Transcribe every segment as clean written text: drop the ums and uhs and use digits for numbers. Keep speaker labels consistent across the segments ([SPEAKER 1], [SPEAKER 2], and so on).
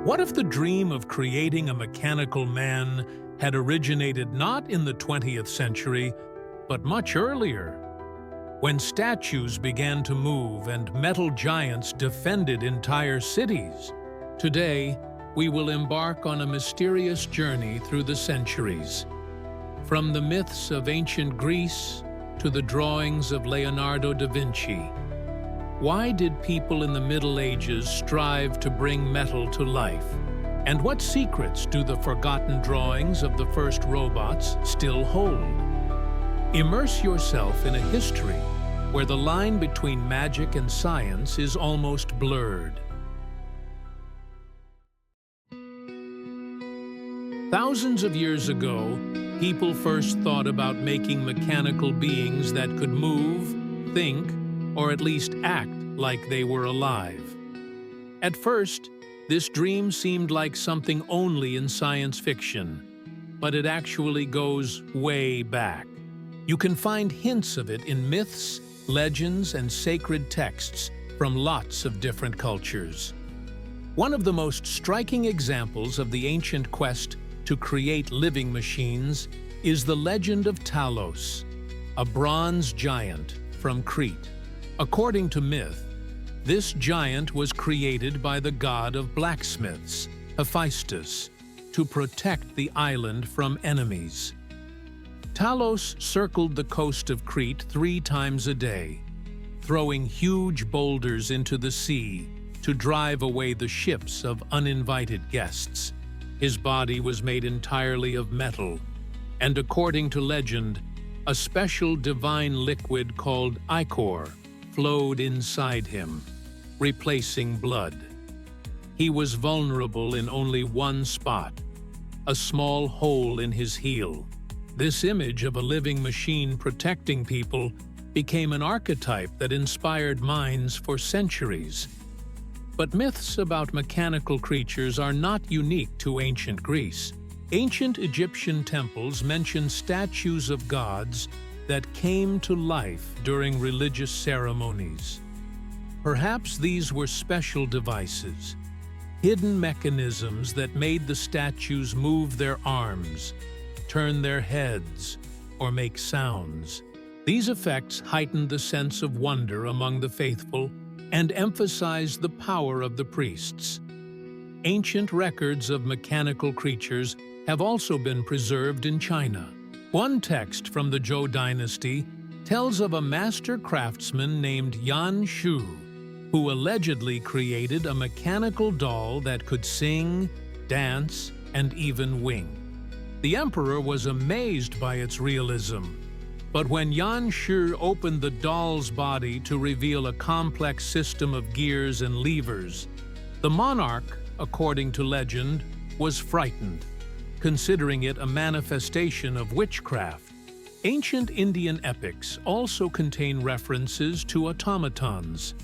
[SPEAKER 1] What if the dream of creating a mechanical man had originated not in the 20th century, but much earlier, when statues began to move and metal giants defended entire cities? Today, we will embark on a mysterious journey through the centuries. From the myths of ancient Greece to the drawings of Leonardo da Vinci. Why did people in the Middle Ages strive to bring metal to life? And what secrets do the forgotten drawings of the first robots still hold? Immerse yourself in a history where the line between magic and science is almost blurred. Thousands of years ago, people first thought about making mechanical beings that could move, think, or at least act like they were alive. At first, this dream seemed like something only in science fiction, but it actually goes way back. You can find hints of it in myths, legends, and sacred texts from lots of different cultures. One of the most striking examples of the ancient quest to create living machines is the legend of Talos, a bronze giant from Crete. According to myth, this giant was created by the god of blacksmiths, Hephaestus, to protect the island from enemies. Talos circled the coast of Crete 3 times a day, throwing huge boulders into the sea to drive away the ships of uninvited guests. His body was made entirely of metal, and according to legend, a special divine liquid called ichor flowed inside him, replacing blood. He was vulnerable in only one spot, a small hole in his heel. This image of a living machine protecting people became an archetype that inspired minds for centuries. But myths about mechanical creatures are not unique to ancient Greece. Ancient Egyptian temples mention statues of gods that came to life during religious ceremonies. Perhaps these were special devices, hidden mechanisms that made the statues move their arms, turn their heads, or make sounds. These effects heightened the sense of wonder among the faithful and emphasized the power of the priests. Ancient records of mechanical creatures have also been preserved in China. One text from the Zhou dynasty tells of a master craftsman named Yan Shu, who allegedly created a mechanical doll that could sing, dance, and even wing. The emperor was amazed by its realism, but when Yan Shu opened the doll's body to reveal a complex system of gears and levers, the monarch, according to legend, was frightened, considering it a manifestation of witchcraft. Ancient Indian epics also contain references to automatons.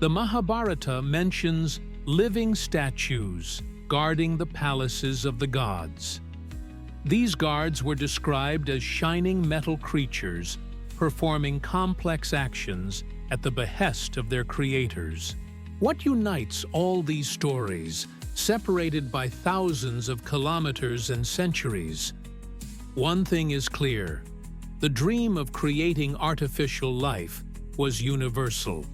[SPEAKER 1] The Mahabharata mentions living statues guarding the palaces of the gods. These guards were described as shining metal creatures performing complex actions at the behest of their creators. What unites all these stories, separated by thousands of kilometers and centuries? One thing is clear: the dream of creating artificial life was universal.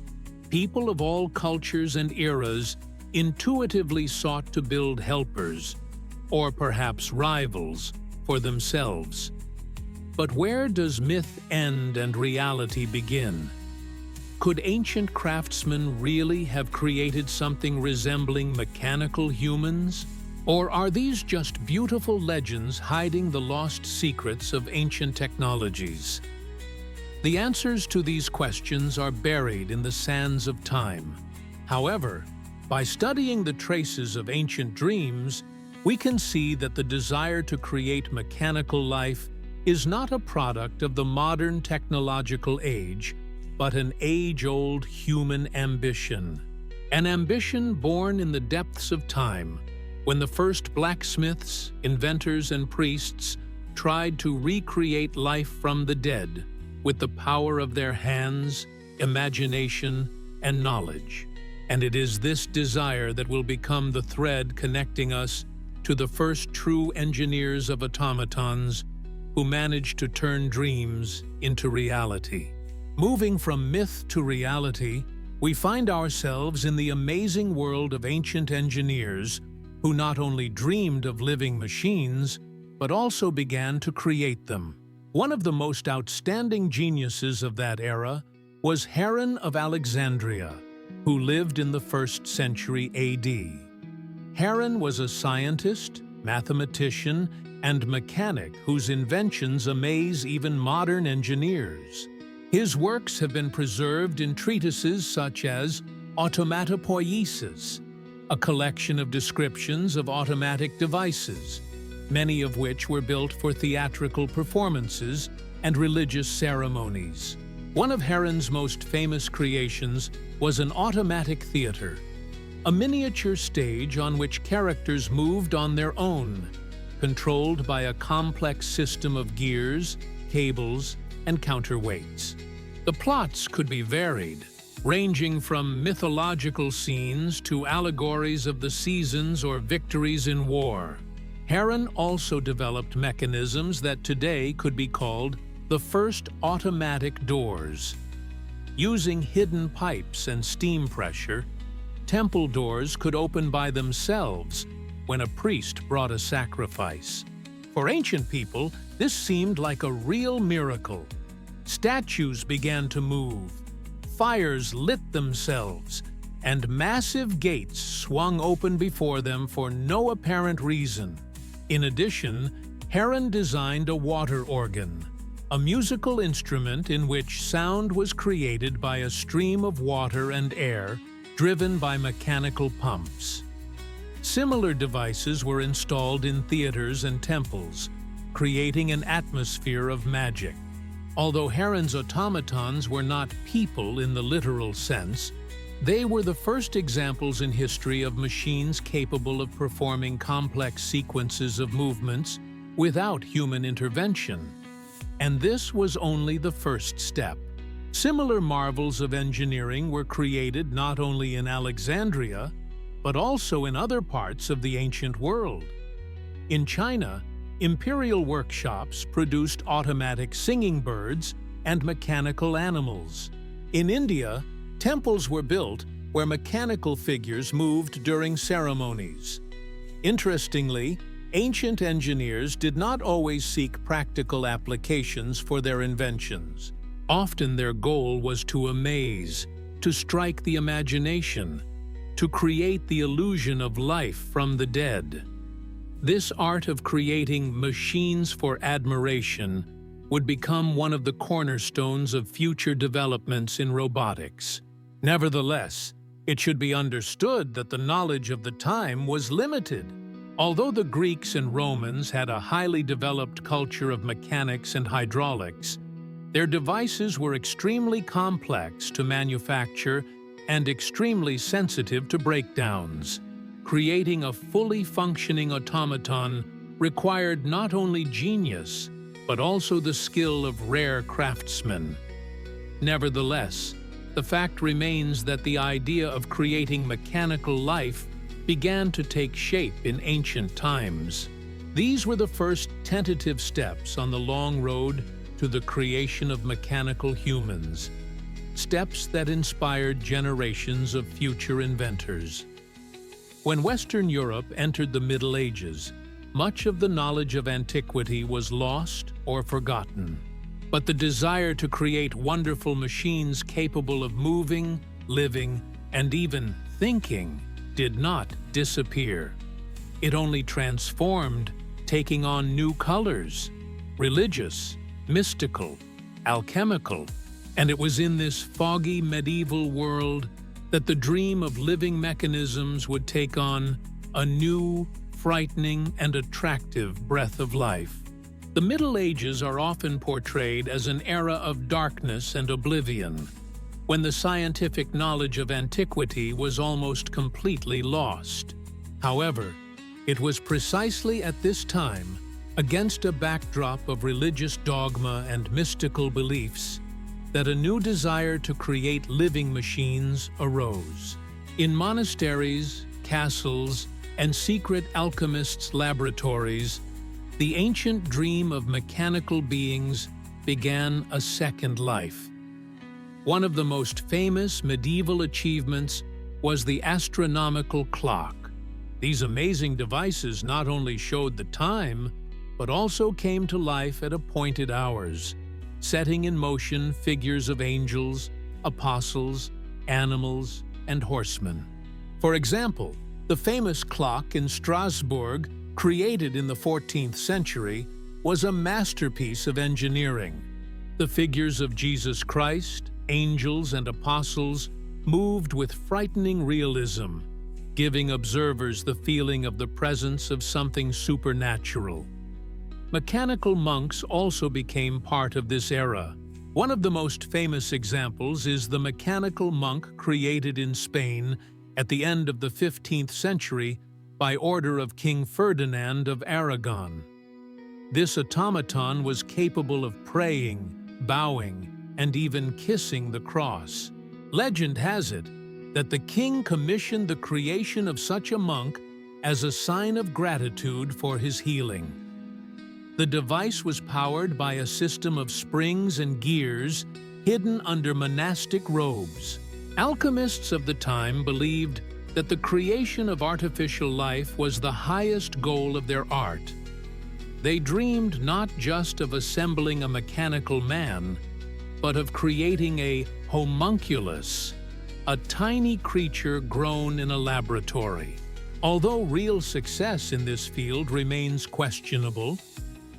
[SPEAKER 1] People of all cultures and eras intuitively sought to build helpers, or perhaps rivals, for themselves. But where does myth end and reality begin? Could ancient craftsmen really have created something resembling mechanical humans? Or are these just beautiful legends hiding the lost secrets of ancient technologies? The answers to these questions are buried in the sands of time. However, by studying the traces of ancient dreams, we can see that the desire to create mechanical life is not a product of the modern technological age, but an age-old human ambition. An ambition born in the depths of time, when the first blacksmiths, inventors, and priests tried to recreate life from the dead with the power of their hands, imagination, and knowledge. And it is this desire that will become the thread connecting us to the first true engineers of automatons who managed to turn dreams into reality. Moving from myth to reality, we find ourselves in the amazing world of ancient engineers who not only dreamed of living machines, but also began to create them. One of the most outstanding geniuses of that era was Heron of Alexandria, who lived in the 1st century AD. Heron was a scientist, mathematician, and mechanic whose inventions amaze even modern engineers. His works have been preserved in treatises such as Automatons, a collection of descriptions of automatic devices, many of which were built for theatrical performances and religious ceremonies. One of Heron's most famous creations was an automatic theater, a miniature stage on which characters moved on their own, controlled by a complex system of gears, cables, and counterweights. The plots could be varied, ranging from mythological scenes to allegories of the seasons or victories in war. Heron also developed mechanisms that today could be called the first automatic doors. Using hidden pipes and steam pressure, temple doors could open by themselves when a priest brought a sacrifice. For ancient people, this seemed like a real miracle. Statues began to move, fires lit themselves, and massive gates swung open before them for no apparent reason. In addition, Heron designed a water organ, a musical instrument in which sound was created by a stream of water and air driven by mechanical pumps. Similar devices were installed in theaters and temples, creating an atmosphere of magic. Although Heron's automatons were not people in the literal sense, they were the first examples in history of machines capable of performing complex sequences of movements without human intervention. And this was only the first step. Similar marvels of engineering were created not only in Alexandria, but also in other parts of the ancient world. In China, imperial workshops produced automatic singing birds and mechanical animals. In India, temples were built where mechanical figures moved during ceremonies. Interestingly, ancient engineers did not always seek practical applications for their inventions. Often their goal was to amaze, to strike the imagination, to create the illusion of life from the dead. This art of creating machines for admiration would become one of the cornerstones of future developments in robotics. Nevertheless, it should be understood that the knowledge of the time was limited. Although the Greeks and Romans had a highly developed culture of mechanics and hydraulics, their devices were extremely complex to manufacture and extremely sensitive to breakdowns. Creating a fully functioning automaton required not only genius, but also the skill of rare craftsmen. Nevertheless, the fact remains that the idea of creating mechanical life began to take shape in ancient times. These were the first tentative steps on the long road to the creation of mechanical humans, steps that inspired generations of future inventors. When Western Europe entered the Middle Ages, much of the knowledge of antiquity was lost or forgotten. But the desire to create wonderful machines capable of moving, living, and even thinking did not disappear. It only transformed, taking on new colors: religious, mystical, alchemical. And it was in this foggy medieval world that the dream of living mechanisms would take on a new, frightening, and attractive breath of life. The Middle Ages are often portrayed as an era of darkness and oblivion, when the scientific knowledge of antiquity was almost completely lost. However, it was precisely at this time, against a backdrop of religious dogma and mystical beliefs, that a new desire to create living machines arose. In monasteries, castles, and secret alchemists' laboratories, the ancient dream of mechanical beings began a second life. One of the most famous medieval achievements was the astronomical clock. These amazing devices not only showed the time, but also came to life at appointed hours, setting in motion figures of angels, apostles, animals, and horsemen. For example, the famous clock in Strasbourg, created in the 14th century, was a masterpiece of engineering. The figures of Jesus Christ, angels, and apostles moved with frightening realism, giving observers the feeling of the presence of something supernatural. Mechanical monks also became part of this era. One of the most famous examples is the mechanical monk created in Spain at the end of the 15th century by order of King Ferdinand of Aragon. This automaton was capable of praying, bowing, and even kissing the cross. Legend has it that the king commissioned the creation of such a monk as a sign of gratitude for his healing. The device was powered by a system of springs and gears hidden under monastic robes. Alchemists of the time believed that the creation of artificial life was the highest goal of their art. They dreamed not just of assembling a mechanical man, but of creating a homunculus, a tiny creature grown in a laboratory. Although real success in this field remains questionable,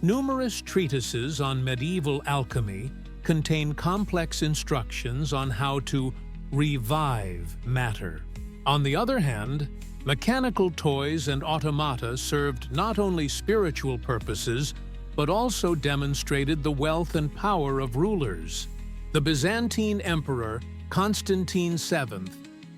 [SPEAKER 1] numerous treatises on medieval alchemy contain complex instructions on how to revive matter. On the other hand, mechanical toys and automata served not only spiritual purposes, but also demonstrated the wealth and power of rulers. The Byzantine Emperor Constantine VII,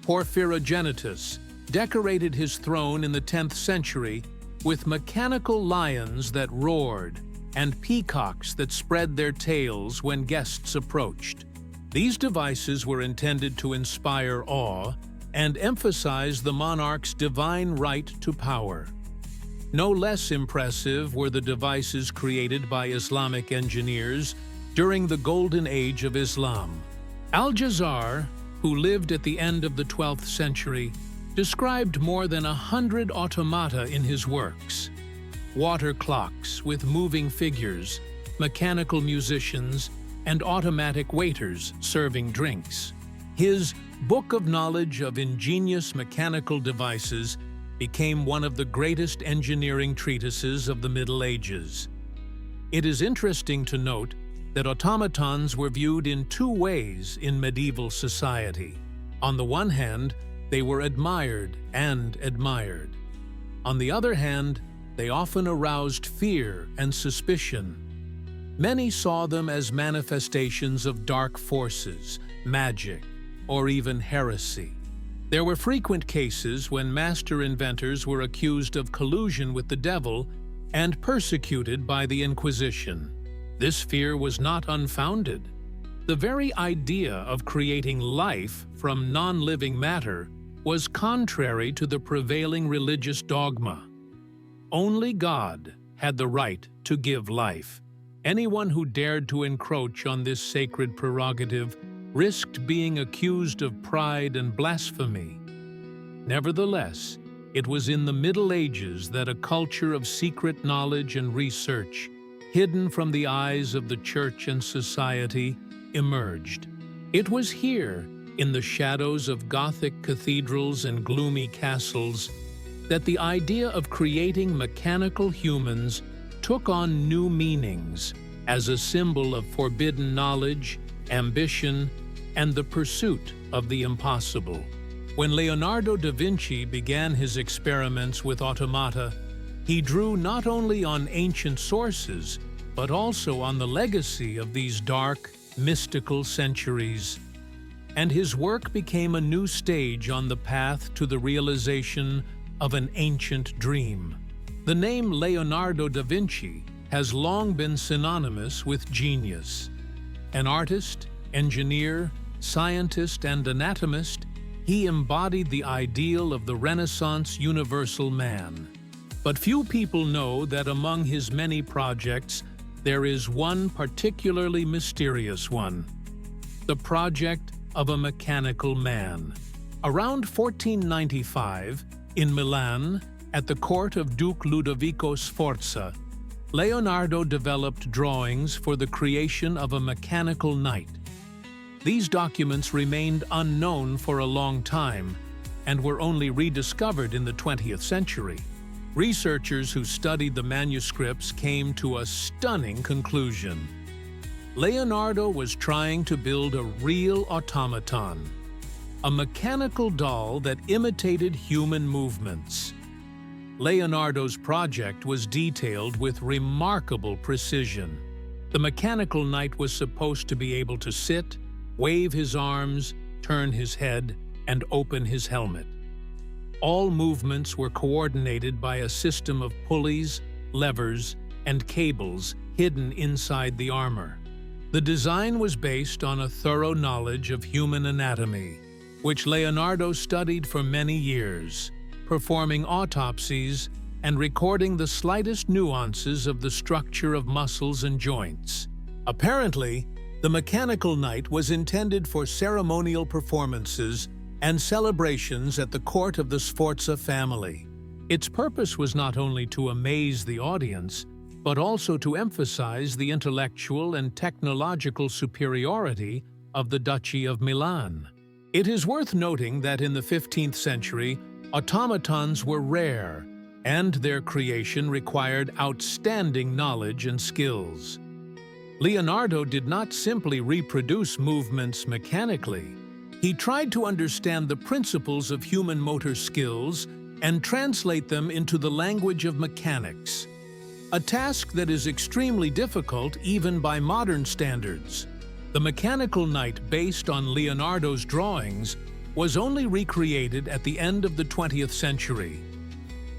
[SPEAKER 1] Porphyrogenitus, decorated his throne in the 10th century with mechanical lions that roared and peacocks that spread their tails when guests approached. These devices were intended to inspire awe and emphasize the monarch's divine right to power. No less impressive were the devices created by Islamic engineers during the Golden Age of Islam. Al-Jazar, who lived at the end of the 12th century, described more than 100 automata in his works. Water clocks with moving figures, mechanical musicians, and automatic waiters serving drinks. His Book of Knowledge of Ingenious Mechanical Devices became one of the greatest engineering treatises of the Middle Ages. It is interesting to note that automatons were viewed in two ways in medieval society. On the one hand, they were admired and admired. On the other hand, they often aroused fear and suspicion. Many saw them as manifestations of dark forces, magic, or even heresy. There were frequent cases when master inventors were accused of collusion with the devil and persecuted by the Inquisition. This fear was not unfounded. The very idea of creating life from non-living matter was contrary to the prevailing religious dogma. Only God had the right to give life. Anyone who dared to encroach on this sacred prerogative risked being accused of pride and blasphemy. Nevertheless, it was in the Middle Ages that a culture of secret knowledge and research, hidden from the eyes of the church and society, emerged. It was here, in the shadows of Gothic cathedrals and gloomy castles, that the idea of creating mechanical humans took on new meanings as a symbol of forbidden knowledge, ambition, and the pursuit of the impossible. When Leonardo da Vinci began his experiments with automata, he drew not only on ancient sources, but also on the legacy of these dark, mystical centuries. And his work became a new stage on the path to the realization of an ancient dream. The name Leonardo da Vinci has long been synonymous with genius. An artist, engineer, scientist, and anatomist, he embodied the ideal of the Renaissance universal man. But few people know that among his many projects, there is one particularly mysterious one: the project of a mechanical man. Around 1495, in Milan, at the court of Duke Ludovico Sforza, Leonardo developed drawings for the creation of a mechanical knight. These documents remained unknown for a long time and were only rediscovered in the 20th century. Researchers who studied the manuscripts came to a stunning conclusion. Leonardo was trying to build a real automaton, a mechanical doll that imitated human movements. Leonardo's project was detailed with remarkable precision. The mechanical knight was supposed to be able to sit, wave his arms, turn his head, and open his helmet. All movements were coordinated by a system of pulleys, levers, and cables hidden inside the armor. The design was based on a thorough knowledge of human anatomy, which Leonardo studied for many years, performing autopsies and recording the slightest nuances of the structure of muscles and joints. Apparently, the mechanical knight was intended for ceremonial performances and celebrations at the court of the Sforza family. Its purpose was not only to amaze the audience, but also to emphasize the intellectual and technological superiority of the Duchy of Milan. It is worth noting that in the 15th century, automatons were rare, and their creation required outstanding knowledge and skills. Leonardo did not simply reproduce movements mechanically. He tried to understand the principles of human motor skills and translate them into the language of mechanics, a task that is extremely difficult even by modern standards. The mechanical knight based on Leonardo's drawings was only recreated at the end of the 20th century.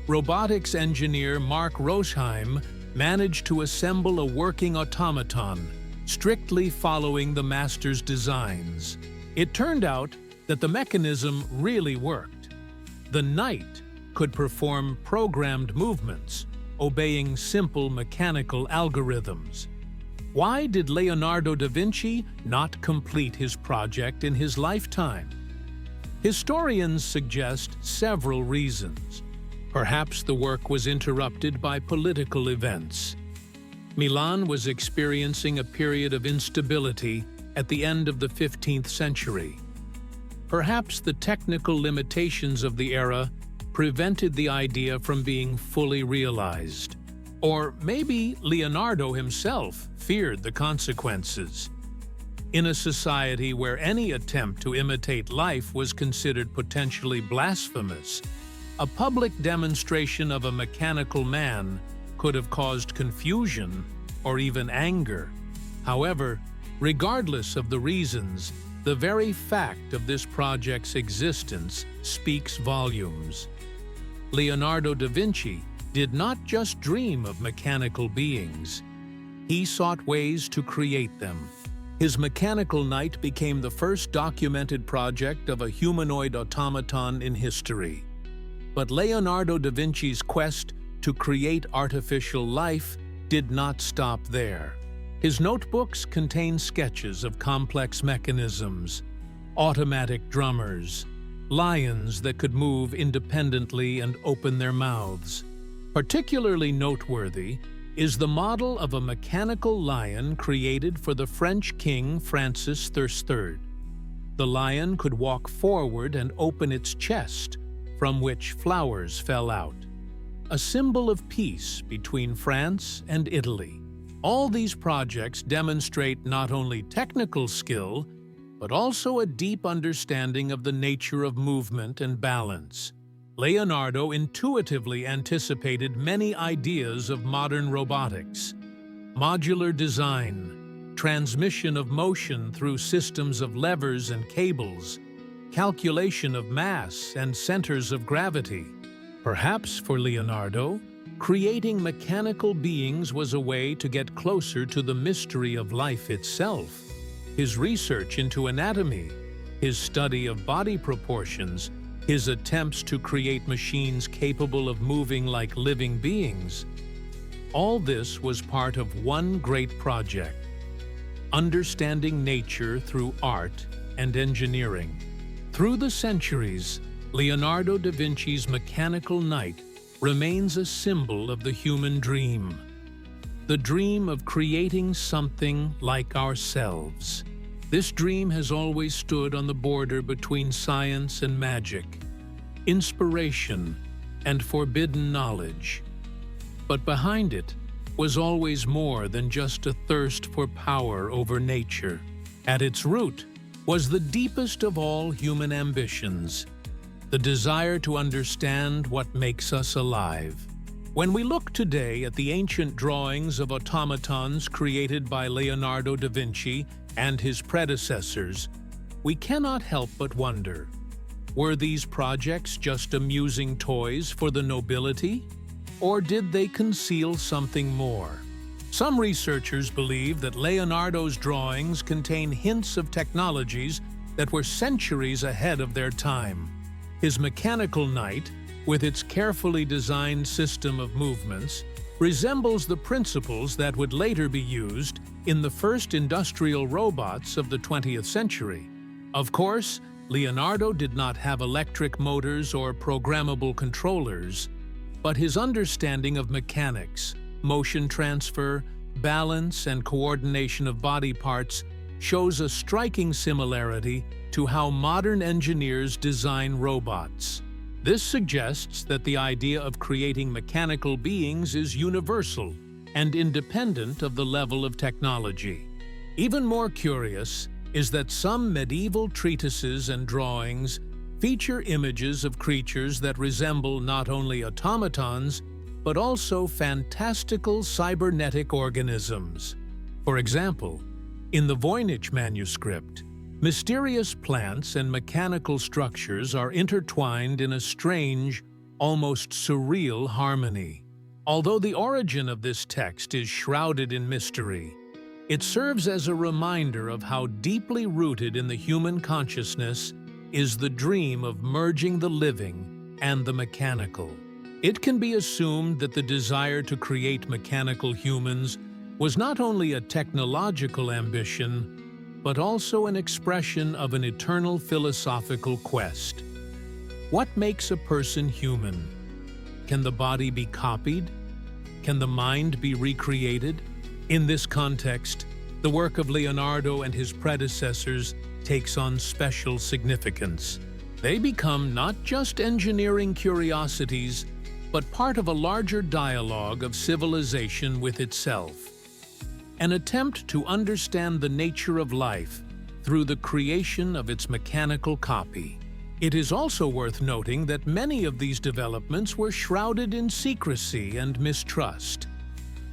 [SPEAKER 1] Robotics engineer Mark Rosheim managed to assemble a working automaton, strictly following the master's designs. It turned out that the mechanism really worked. The knight could perform programmed movements, obeying simple mechanical algorithms. Why did Leonardo da Vinci not complete his project in his lifetime? Historians suggest several reasons. Perhaps the work was interrupted by political events. Milan was experiencing a period of instability at the end of the 15th century. Perhaps the technical limitations of the era prevented the idea from being fully realized. Or maybe Leonardo himself feared the consequences. In a society where any attempt to imitate life was considered potentially blasphemous, a public demonstration of a mechanical man could have caused confusion or even anger. However, regardless of the reasons, the very fact of this project's existence speaks volumes. Leonardo da Vinci did not just dream of mechanical beings. He sought ways to create them. His mechanical knight became the first documented project of a humanoid automaton in history. But Leonardo da Vinci's quest to create artificial life did not stop there. His notebooks contain sketches of complex mechanisms, automatic drummers, lions that could move independently and open their mouths. Particularly noteworthy is the model of a mechanical lion created for the French King Francis III. The lion could walk forward and open its chest, from which flowers fell out, a symbol of peace between France and Italy. All these projects demonstrate not only technical skill, but also a deep understanding of the nature of movement and balance. Leonardo intuitively anticipated many ideas of modern robotics: modular design, transmission of motion through systems of levers and cables, calculation of mass and centers of gravity. Perhaps for Leonardo, creating mechanical beings was a way to get closer to the mystery of life itself. His research into anatomy, his study of body proportions, his attempts to create machines capable of moving like living beings. All this was part of one great project: understanding nature through art and engineering. Through the centuries, Leonardo da Vinci's mechanical knight remains a symbol of the human dream. The dream of creating something like ourselves. This dream has always stood on the border between science and magic, inspiration and forbidden knowledge. But behind it was always more than just a thirst for power over nature. At its root was the deepest of all human ambitions, the desire to understand what makes us alive. When we look today at the ancient drawings of automatons created by Leonardo da Vinci and his predecessors, we cannot help but wonder, were these projects just amusing toys for the nobility? Or did they conceal something more? Some researchers believe that Leonardo's drawings contain hints of technologies that were centuries ahead of their time. His mechanical knight, with its carefully designed system of movements, resembles the principles that would later be used in the first industrial robots of the 20th century. Of course, Leonardo did not have electric motors or programmable controllers, but his understanding of mechanics, motion transfer, balance, and coordination of body parts shows a striking similarity to how modern engineers design robots. This suggests that the idea of creating mechanical beings is universal and independent of the level of technology. Even more curious is that some medieval treatises and drawings feature images of creatures that resemble not only automatons, but also fantastical cybernetic organisms. For example, in the Voynich manuscript, mysterious plants and mechanical structures are intertwined in a strange, almost surreal harmony. Although the origin of this text is shrouded in mystery, it serves as a reminder of how deeply rooted in the human consciousness is the dream of merging the living and the mechanical. It can be assumed that the desire to create mechanical humans was not only a technological ambition, but also an expression of an eternal philosophical quest. What makes a person human? Can the body be copied? Can the mind be recreated? In this context, the work of Leonardo and his predecessors takes on special significance. They become not just engineering curiosities, but part of a larger dialogue of civilization with itself. An attempt to understand the nature of life through the creation of its mechanical copy. It is also worth noting that many of these developments were shrouded in secrecy and mistrust.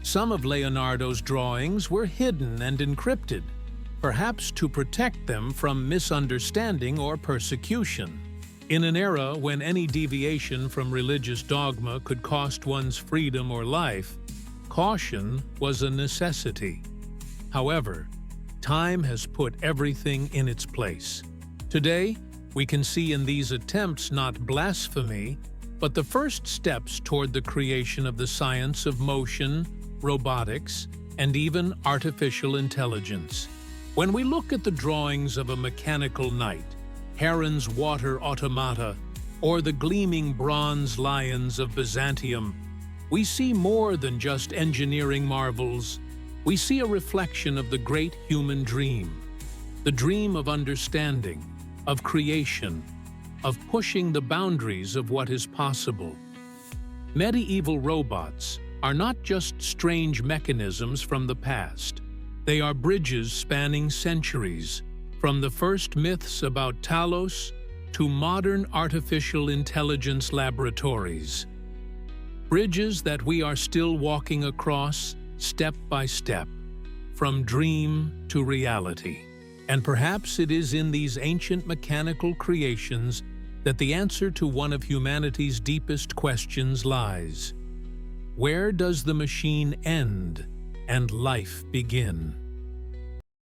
[SPEAKER 1] Some of Leonardo's drawings were hidden and encrypted, perhaps to protect them from misunderstanding or persecution. In an era when any deviation from religious dogma could cost one's freedom or life, caution was a necessity. However, time has put everything in its place. Today, we can see in these attempts not blasphemy, but the first steps toward the creation of the science of motion, robotics, and even artificial intelligence. When we look at the drawings of a mechanical knight, Heron's water automata, or the gleaming bronze lions of Byzantium, we see more than just engineering marvels. We see a reflection of the great human dream, the dream of understanding, of creation, of pushing the boundaries of what is possible. Medieval robots are not just strange mechanisms from the past. They are bridges spanning centuries, from the first myths about Talos to modern artificial intelligence laboratories. Bridges that we are still walking across step by step, from dream to reality. And perhaps it is in these ancient mechanical creations that the answer to one of humanity's deepest questions lies. Where does the machine end and life begin?